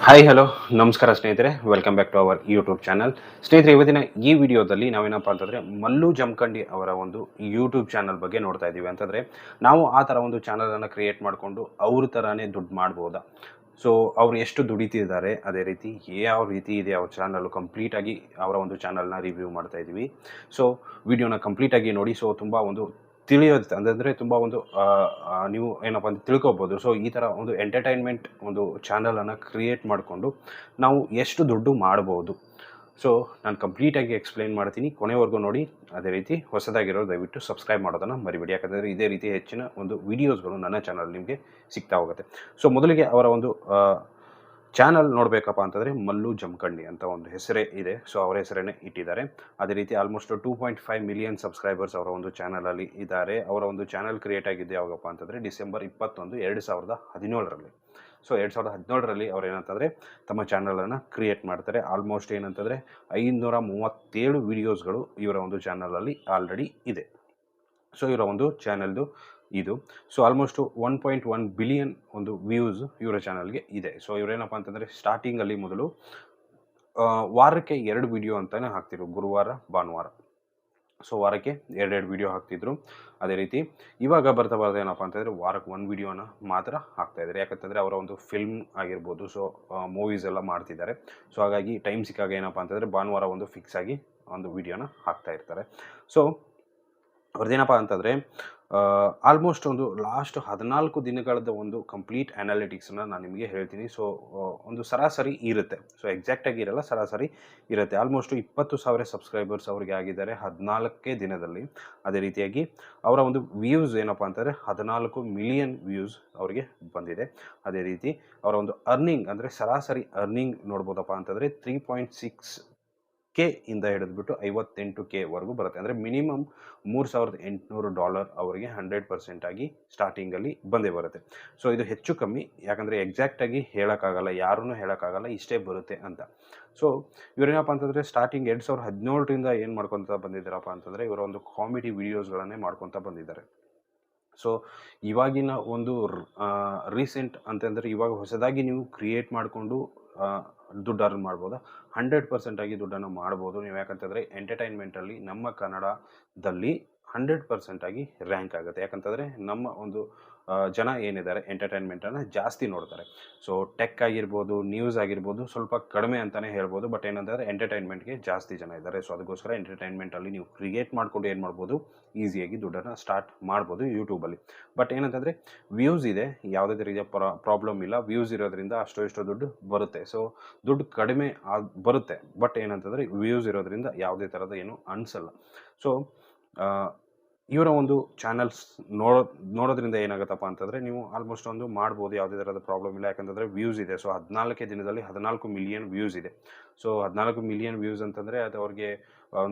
Hi hello ನಮಸ್ಕಾರ ಸ್ನೇಹಿತರೆ, welcome back to our YouTube channel. ಸ್ನೇಹಿತರೆ, ಇವತ್ತಿನ ಈ ವಿಡಿಯೋದಲ್ಲಿ ನಾವೇನಪ್ಪ ಅಂತಂದರೆ ಮಲ್ಲು ಜಮಖಂಡಿ ಅವರ ಒಂದು ಯೂಟ್ಯೂಬ್ ಚಾನಲ್ ಬಗ್ಗೆ ನೋಡ್ತಾ ಇದ್ದೀವಿ. ಅಂತಂದರೆ ನಾವು ಆ ಥರ ಒಂದು ಚಾನಲನ್ನು ಕ್ರಿಯೇಟ್ ಮಾಡಿಕೊಂಡು ಅವ್ರ ಥರನೇ ದುಡ್ಡು ಮಾಡ್ಬೋದಾ? ಸೊ ಅವ್ರು ಎಷ್ಟು ದುಡಿತಿದ್ದಾರೆ, ಅದೇ ರೀತಿ ಯಾವ ರೀತಿ ಇದೆ ಅವ್ರ ಚಾನಲ್ಲು ಕಂಪ್ಲೀಟಾಗಿ ಅವರ ಒಂದು ಚಾನಲ್ನ ರಿವ್ಯೂ ಮಾಡ್ತಾ ಇದ್ದೀವಿ. ಸೊ ವಿಡಿಯೋನ ಕಂಪ್ಲೀಟಾಗಿ ನೋಡಿ. ಸೊ ತುಂಬ ಒಂದು ತಿಳಿಯೋದು ಅಂತಂದರೆ ತುಂಬ ಒಂದು ನೀವು ಏನಪ್ಪ ಅಂತ ತಿಳ್ಕೊಬೋದು. ಸೊ ಈ ಥರ ಒಂದು ಎಂಟರ್ಟೈನ್ಮೆಂಟ್ ಒಂದು ಚಾನಲನ್ನು ಕ್ರಿಯೇಟ್ ಮಾಡಿಕೊಂಡು ನಾವು ಎಷ್ಟು ದುಡ್ಡು ಮಾಡ್ಬೋದು. ಸೊ ನಾನು ಕಂಪ್ಲೀಟಾಗಿ ಎಕ್ಸ್ಪ್ಲೈನ್ ಮಾಡ್ತೀನಿ, ಕೊನೆವರೆಗೂ ನೋಡಿ. ಅದೇ ರೀತಿ ಹೊಸದಾಗಿರೋರು ದಯವಿಟ್ಟು ಸಬ್ಸ್ಕ್ರೈಬ್ ಮಾಡೋದನ್ನು ಮರಿಬೇಡಿ, ಯಾಕಂದರೆ ಇದೇ ರೀತಿ ಹೆಚ್ಚಿನ ಒಂದು ವೀಡಿಯೋಸ್ಗಳು ನನ್ನ ಚಾನಲ್ ನಿಮಗೆ ಸಿಗ್ತಾ ಹೋಗುತ್ತೆ. ಸೊ ಮೊದಲಿಗೆ ಅವರ ಒಂದು ಚಾನಲ್ ನೋಡಬೇಕಪ್ಪ ಅಂತಂದರೆ ಮಲ್ಲು ಜಮಖಂಡಿ ಅಂತ ಒಂದು ಹೆಸರೇ ಇದೆ. ಸೊ ಅವರ ಹೆಸರನ್ನೇ ಇಟ್ಟಿದ್ದಾರೆ. ಅದೇ ರೀತಿ ಆಲ್ಮೋಸ್ಟ್ 2.5 ಮಿಲಿಯನ್ ಸಬ್ಸ್ಕ್ರೈಬರ್ಸ್ ಅವರ ಒಂದು ಚಾನಲಲ್ಲಿ ಇದ್ದಾರೆ. ಅವರ ಒಂದು ಚಾನಲ್ ಕ್ರಿಯೇಟ್ ಆಗಿದ್ದು ಯಾವಾಗಪ್ಪ ಅಂತಂದರೆ ಡಿಸೆಂಬರ್ 21, 2017ರಲ್ಲಿ. ಸೊ 2017ರಲ್ಲಿ ಅವ್ರು ಏನಂತಂದರೆ ತಮ್ಮ ಚಾನಲನ್ನು ಕ್ರಿಯೇಟ್ ಮಾಡ್ತಾರೆ. ಆಲ್ಮೋಸ್ಟ್ ಏನಂತಂದರೆ 537 ವೀಡಿಯೋಸ್ಗಳು ಇವರ ಒಂದು ಚಾನಲಲ್ಲಿ ಆಲ್ರೆಡಿ ಇದೆ. ಸೊ ಇವರ ಒಂದು ಚಾನಲ್ದು ಇದು. ಸೊ ಆಲ್ಮೋಸ್ಟು 1.1 ಬಿಲಿಯನ್ ಒಂದು ವ್ಯೂಸ್ ಇವರ ಚಾನಲ್ಗೆ ಇದೆ. ಸೊ ಇವರೇನಪ್ಪ ಅಂತಂದರೆ ಸ್ಟಾರ್ಟಿಂಗಲ್ಲಿ ಮೊದಲು ವಾರಕ್ಕೆ 2 ವಿಡಿಯೋ ಅಂತಲೇ ಹಾಕ್ತಿದ್ರು, ಗುರುವಾರ ಭಾನುವಾರ. ಸೊ ವಾರಕ್ಕೆ 2 ವಿಡಿಯೋ ಹಾಕ್ತಿದ್ರು. ಅದೇ ರೀತಿ ಇವಾಗ ಬರ್ತಾ ಏನಪ್ಪ ಅಂತಂದರೆ ವಾರಕ್ಕೆ 1 ವಿಡಿಯೋನ ಮಾತ್ರ ಹಾಕ್ತಾಯಿದ್ದಾರೆ. ಯಾಕಂತಂದರೆ ಅವರ ಒಂದು ಫಿಲ್ಮ್ ಆಗಿರ್ಬೋದು, ಸೊ ಮೂವೀಸ್ ಎಲ್ಲ ಮಾಡ್ತಿದ್ದಾರೆ. ಸೊ ಹಾಗಾಗಿ ಟೈಮ್ ಸಿಕ್ಕಾಗ ಏನಪ್ಪ ಅಂತಂದರೆ ಭಾನುವಾರ ಒಂದು ಫಿಕ್ಸ್ ಆಗಿ ಒಂದು ವಿಡಿಯೋನ ಹಾಕ್ತಾ ಇರ್ತಾರೆ. ಸೊ ಅವ್ರದ್ದೇನಪ್ಪ ಅಂತಂದರೆ ಆಲ್ಮೋಸ್ಟ್ ಒಂದು ಲಾಸ್ಟ್ 14 ದಿನಗಳದ್ದು ಒಂದು ಕಂಪ್ಲೀಟ್ ಅನಾಲಿಟಿಕ್ಸನ್ನ ನಾನು ನಿಮಗೆ ಹೇಳ್ತೀನಿ. ಸೊ ಒಂದು ಸರಾಸರಿ ಇರುತ್ತೆ. ಸೊ ಎಕ್ಸಾಕ್ಟಾಗಿ ಇರಲ್ಲ, ಸರಾಸರಿ ಇರುತ್ತೆ. ಆಲ್ಮೋಸ್ಟ್ 20,000 ಸಬ್ಸ್ಕ್ರೈಬರ್ಸ್ ಅವರಿಗೆ ಆಗಿದ್ದಾರೆ 14 ದಿನದಲ್ಲಿ. ಅದೇ ರೀತಿಯಾಗಿ ಅವರ ಒಂದು ವ್ಯೂಸ್ ಏನಪ್ಪ ಅಂತಂದರೆ 14 ಮಿಲಿಯನ್ ವ್ಯೂಸ್ ಅವರಿಗೆ ಬಂದಿದೆ. ಅದೇ ರೀತಿ ಅವರ ಒಂದು ಅರ್ನಿಂಗ್ ಅಂದರೆ ಸರಾಸರಿ ಅರ್ನಿಂಗ್ ನೋಡ್ಬೋದಪ್ಪ ಅಂತಂದರೆ 3.6K ಇಂದ ಹಿಡಿದ್ಬಿಟ್ಟು 58K ವರೆಗೂ ಬರುತ್ತೆ. ಅಂದರೆ ಮಿನಿಮಮ್ $3,800 ಅವರಿಗೆ 100% ಆಗಿ ಸ್ಟಾರ್ಟಿಂಗಲ್ಲಿ ಬಂದೇ ಬರುತ್ತೆ. ಸೊ ಇದು ಹೆಚ್ಚು ಕಮ್ಮಿ, ಯಾಕಂದರೆ ಎಕ್ಸಾಕ್ಟಾಗಿ ಹೇಳೋಕ್ಕಾಗಲ್ಲ, ಯಾರೂ ಹೇಳೋಕ್ಕಾಗಲ್ಲ ಇಷ್ಟೇ ಬರುತ್ತೆ ಅಂತ. ಸೊ ಇವರೇನಪ್ಪ ಅಂತಂದರೆ ಸ್ಟಾರ್ಟಿಂಗ್ 2017ರಿಂದ ಏನು ಮಾಡ್ಕೊತ ಬಂದಿದ್ದಾರಪ್ಪ ಅಂತಂದರೆ ಇವರ ಒಂದು ಕಾಮಿಡಿ ವೀಡಿಯೋಸ್ಗಳನ್ನೇ ಮಾಡ್ಕೊತ ಬಂದಿದ್ದಾರೆ. ಸೊ ಇವಾಗಿನ ಒಂದು ರೀಸೆಂಟ್ ಅಂತಂದರೆ ಇವಾಗ ಹೊಸದಾಗಿ ನೀವು ಕ್ರಿಯೇಟ್ ಮಾಡಿಕೊಂಡು ದುಡ್ಡು ಅರ್ನ್ ಮಾಡ್ಬೋದಾ? 100% ಆಗಿ ದುಡ್ಡನ್ನು ಮಾಡ್ಬೋದು ನೀವು. ಯಾಕಂತಂದರೆ ಎಂಟರ್ಟೈನ್ಮೆಂಟಲ್ಲಿ ನಮ್ಮ ಕನ್ನಡದಲ್ಲಿ 100% ಆಗಿ ರ್ಯಾಂಕ್ ಆಗುತ್ತೆ. ಯಾಕಂತಂದರೆ ನಮ್ಮ ಒಂದು ಜನ ಏನಿದ್ದಾರೆ ಎಂಟರ್ಟೈನ್ಮೆಂಟನ್ನು ಜಾಸ್ತಿ ನೋಡ್ತಾರೆ. ಸೊ ಟೆಕ್ ಆಗಿರ್ಬೋದು, ನ್ಯೂಸ್ ಆಗಿರ್ಬೋದು ಸ್ವಲ್ಪ ಕಡಿಮೆ ಅಂತಲೇ ಹೇಳ್ಬೋದು. ಬಟ್ ಏನಂತಂದರೆ ಎಂಟರ್ಟೈನ್ಮೆಂಟ್ಗೆ ಜಾಸ್ತಿ ಜನ ಇದ್ದಾರೆ. ಸೊ ಅದಕ್ಕೋಸ್ಕರ ಎಂಟರ್ಟೈನ್ಮೆಂಟಲ್ಲಿ ನೀವು ಕ್ರಿಯೇಟ್ ಮಾಡಿಕೊಂಡು ಏನು ಮಾಡ್ಬೋದು, ಈಸಿಯಾಗಿ ದುಡ್ಡನ್ನು ಸ್ಟಾರ್ಟ್ ಮಾಡ್ಬೋದು ಯೂಟ್ಯೂಬಲ್ಲಿ. ಬಟ್ ಏನಂತಂದರೆ ವ್ಯೂಸ್ ಇದೆ, ಯಾವುದೇ ರೀತಿಯ ಪ್ರಾಬ್ಲಮ್ ಇಲ್ಲ. ವ್ಯೂಸ್ ಇರೋದ್ರಿಂದ ಅಷ್ಟೋ ದುಡ್ಡು ಬರುತ್ತೆ. ಸೊ ದುಡ್ಡು ಕಡಿಮೆ ಬರುತ್ತೆ, ಬಟ್ ಏನಂತಂದರೆ ವ್ಯೂಸ್ ಇರೋದ್ರಿಂದ ಯಾವುದೇ ಥರದ ಏನು ಅನಿಸಲ್ಲ. ಸೊ ಇವರ ಒಂದು ಚಾನಲ್ಸ್ ನೋಡೋದ್ರಿಂದ ಏನಾಗುತ್ತಪ್ಪ ಅಂತಂದರೆ ನೀವು ಆಲ್ಮೋಸ್ಟ್ ಒಂದು ಮಾಡ್ಬೋದು, ಯಾವುದೇ ಥರದ ಪ್ರಾಬ್ಲಮ್ ಇಲ್ಲ. ಯಾಕಂತಂದರೆ ವ್ಯೂಸ್ ಇದೆ. ಸೊ 14 ದಿನದಲ್ಲಿ 14 ಮಿಲಿಯನ್ ವ್ಯೂಸ್ ಇದೆ. ಸೊ 14 ಮಿಲಿಯನ್ ವ್ಯೂಸ್ ಅಂತಂದರೆ ಅದು ಅವ್ರಿಗೆ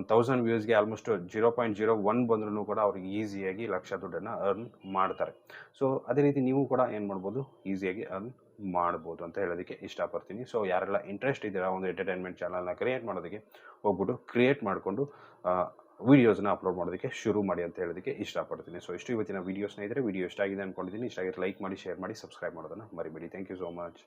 1000 ವ್ಯೂಸ್ಗೆ ಆಲ್ಮೋಸ್ಟ್ 0.01 ಬಂದ್ರೂ ಕೂಡ ಅವ್ರಿಗೆ ಈಸಿಯಾಗಿ ಲಕ್ಷ ದುಡ್ಡನ್ನು ಅರ್ನ್ ಮಾಡ್ತಾರೆ. ಸೊ ಅದೇ ರೀತಿ ನೀವು ಕೂಡ ಏನು ಮಾಡ್ಬೋದು, ಈಸಿಯಾಗಿ ಅರ್ನ್ ಮಾಡ್ಬೋದು ಅಂತ ಹೇಳೋದಕ್ಕೆ ಇಷ್ಟಪಡ್ತೀನಿ. ಸೊ ಯಾರೆಲ್ಲ ಇಂಟ್ರೆಸ್ಟ್ ಇದ್ದೀರಾ ಒಂದು ಎಂಟರ್ಟೈನ್ಮೆಂಟ್ ಚಾನಲ್ನ ಕ್ರಿಯೇಟ್ ಮಾಡೋದಕ್ಕೆ, ಹೋಗ್ಬಿಟ್ಟು ಕ್ರಿಯೇಟ್ ಮಾಡಿಕೊಂಡು ವೀಡಿಯೋಸ್ನ ಅಪ್ಲೋಡ್ ಮಾಡೋದಕ್ಕೆ ಶುರು ಮಾಡಿ ಅಂತ ಹೇಳೋದಕ್ಕೆ ಇಷ್ಟಪಡ್ತೀನಿ. ಸೊ ಇಷ್ಟು ಇವತ್ತಿನ ವೀಡಿಯೋ ಸ್ನೇಹಿತರೆ. ವಿಡಿಯೋ ಇಷ್ಟ ಆಗಿದೆ ಅಂದ್ಕೊಂಡಿದ್ದೀನಿ. ಇಷ್ಟ ಆಗಿದ್ರೆ ಲೈಕ್ ಮಾಡಿ, ಶೇರ್ ಮಾಡಿ, ಸಬ್ಸ್ಕ್ರೈಬ್ ಮಾಡೋದನ್ನು ಮರಿಬೇಡಿ. Thank you so much.